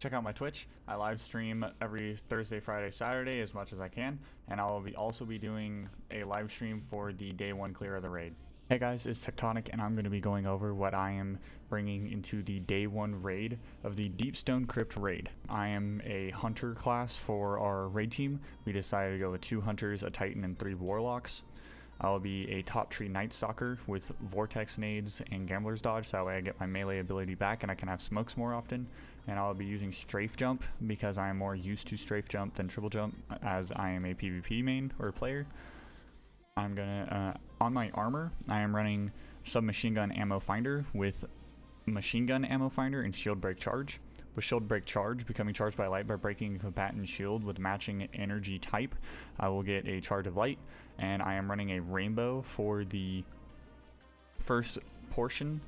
Check out my Twitch. I live stream every Thursday, Friday, Saturday as much as I can, and I will also be doing a live stream for the day 1 clear of the raid. Hey guys, it's Tectonic, and I'm going to be going over what I am bringing into the day 1 raid of the Deepstone Crypt raid. I am a hunter class for our raid team. We decided to go with 2 hunters, a titan, and 3 warlocks. I'll be a top tree Night Stalker with Vortex Nades and Gambler's Dodge, so that way I get my melee ability back and I can have smokes more often. And I'll be using Strafe Jump because I am more used to Strafe Jump than Triple Jump, as I am a PvP main or player. I'm gonna, on my armor, I am running Submachine Gun Ammo Finder with Machine Gun Ammo Finder and Shield Break Charge. With Shield Break Charge, becoming charged by light by breaking a combatant shield with matching energy type, I will get a charge of light, and I am running a rainbow for the first portion,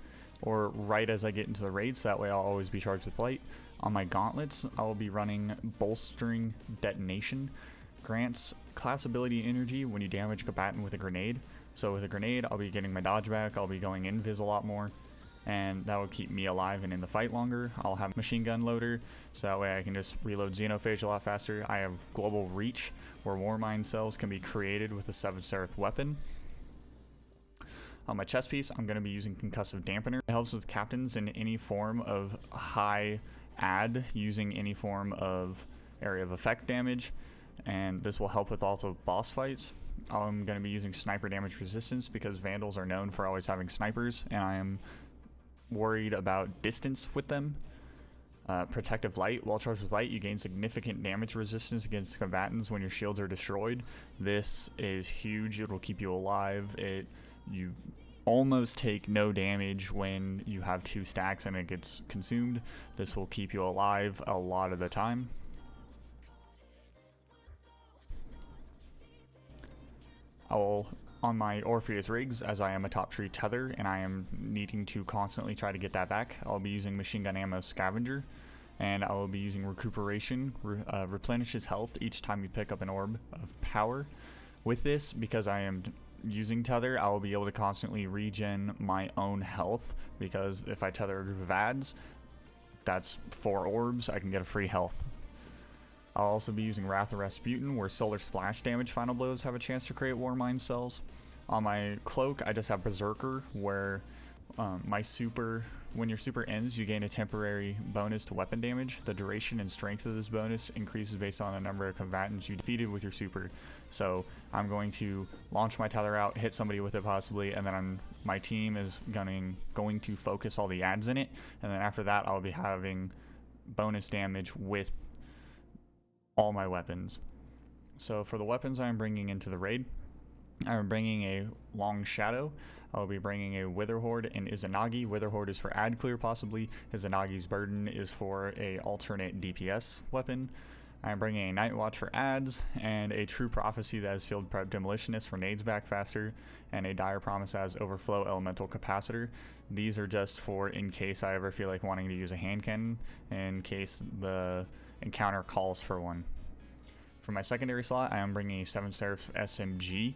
or right as I get into the raid, so that way I'll always be charged with light. On my gauntlets, I will be running Bolstering Detonation. Grants class ability energy when you damage a combatant with a grenade. So with a grenade, I'll be getting my dodge back, I'll be going invis a lot more, and that will keep me alive and in the fight longer. I'll have machine gun loader, so that way I can just reload Xenophage a lot faster. I have global reach, where Warmind cells can be created with a 7 Seraph weapon. On my chest piece, I'm going to be using Concussive Dampener. It helps with captains in any form of high add using any form of area of effect damage, and this will help with also boss fights. I'm going to be using Sniper Damage Resistance because Vandals are known for always having snipers, and I am worried about distance with them. Protective Light. While charged with light, you gain significant damage resistance against combatants when your shields are destroyed. This is huge. It will keep you alive. You almost take no damage when you have 2 stacks and it gets consumed. This will keep you alive a lot of the time. On my Orpheus rigs, as I am a top tree tether and I am needing to constantly try to get that back, I'll be using Machine Gun Ammo Scavenger, and I will be using Recuperation. Replenishes health each time you pick up an orb of power. With this, because I am using tether, I will be able to constantly regen my own health, because if I tether a group of ads, that's 4 orbs, I can get a free health. I'll also be using Wrath of Rasputin, where Solar Splash damage final blows have a chance to create Warmind cells. On my cloak, I just have Berserker, where when your super ends, you gain a temporary bonus to weapon damage. The duration and strength of this bonus increases based on the number of combatants you defeated with your super. So I'm going to launch my tether out, hit somebody with it possibly, and then my team is going to focus all the ads in it, and then after that I'll be having bonus damage with all my weapons. So for the weapons I'm bringing into the raid, I'm bringing a Long Shadow. I'll be bringing a Witherhoard and Izanagi. Witherhoard is for ad clear possibly. Izanagi's Burden is for a alternate DPS weapon. I'm bringing a Night Watch for ads, and a True Prophecy that has Field Prep Demolitionist for nades back faster, and a Dire Promise that has Overflow Elemental Capacitor. These are just for in case I ever feel like wanting to use a hand cannon, in case the encounter calls for one. For my secondary slot, I am bringing a 7 Seraph SMG.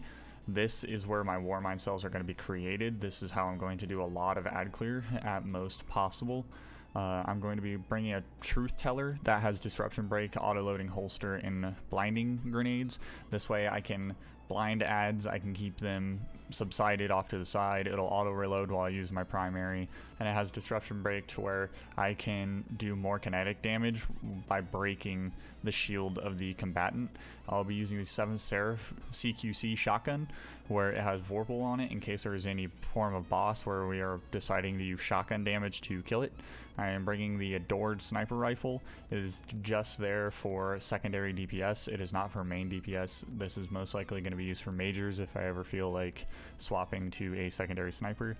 This is where my Warmind cells are going to be created. This is how I'm going to do a lot of ad clear at most possible. I'm going to be bringing a Truth Teller that has Disruption Break, Auto-Loading Holster, and Blinding Grenades. This way I can blind ads, I can keep them subsided off to the side, it'll auto-reload while I use my primary, and it has Disruption Break to where I can do more kinetic damage by breaking the shield of the combatant. I'll be using the 7 Seraph CQC shotgun, where it has Vorpal on it in case there is any form of boss where we are deciding to use shotgun damage to kill it. I am bringing the Adored Sniper Rifle. It is just there for secondary DPS. It is not for main DPS. This is most likely going to be used for majors if I ever feel like swapping to a secondary sniper.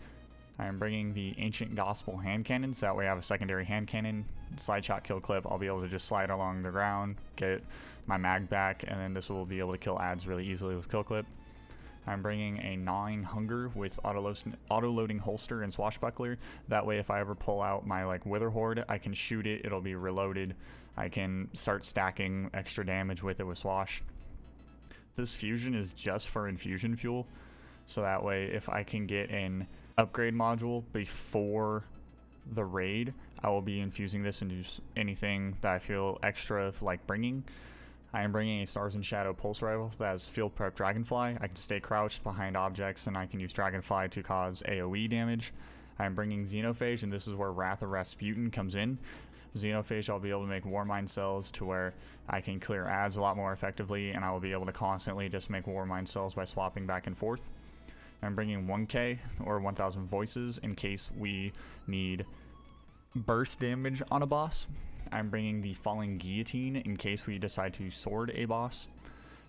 I am bringing the Ancient Gospel hand cannon, so that way I have a secondary hand cannon, slide shot, kill clip. I'll be able to just slide along the ground, get my mag back, and then this will be able to kill ads really easily with kill clip. I'm bringing a Gnawing Hunger with auto-loading holster and swashbuckler. That way if I ever pull out my Witherhoard, I can shoot it, it'll be reloaded. I can start stacking extra damage with it with swash. This fusion is just for infusion fuel, so that way if I can get an upgrade module before the raid, I will be infusing this into anything that I feel extra like bringing. I am bringing a Stars and Shadow Pulse Rifle that has Field Prep Dragonfly. I can stay crouched behind objects and I can use Dragonfly to cause AoE damage. I am bringing Xenophage, and this is where Wrath of Rasputin comes in. Xenophage, I'll be able to make Warmind cells to where I can clear ads a lot more effectively, and I will be able to constantly just make Warmind cells by swapping back and forth. I'm bringing 1k or 1000 voices in case we need burst damage on a boss. I'm bringing the Falling Guillotine in case we decide to sword a boss.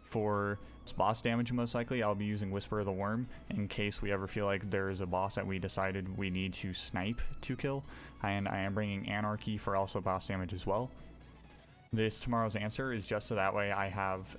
For boss damage, most likely, I'll be using Whisper of the Worm in case we ever feel like there is a boss that we decided we need to snipe to kill. And I am bringing Anarchy for also boss damage as well. This Tomorrow's Answer is just so that way I have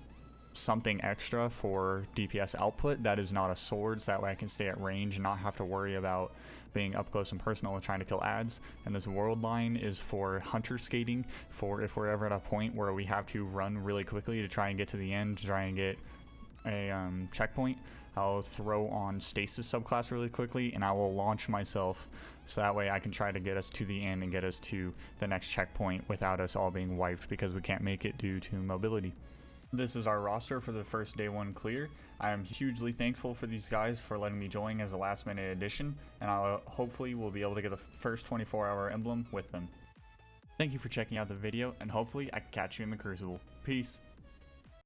something extra for DPS output that is not a sword, so that way I can stay at range and not have to worry about being up close and personal and trying to kill ads. And this World Line is for hunter skating, for if we're ever at a point where we have to run really quickly to try and get to the end, to try and get a checkpoint. I'll throw on Stasis subclass really quickly and I will launch myself, so that way I can try to get us to the end and get us to the next checkpoint without us all being wiped because we can't make it due to mobility. This is our roster for the first day 1 clear. I am hugely thankful for these guys for letting me join as a last minute addition, and I hopefully will be able to get the first 24-hour emblem with them. Thank you for checking out the video, and hopefully I can catch you in the Crucible. Peace.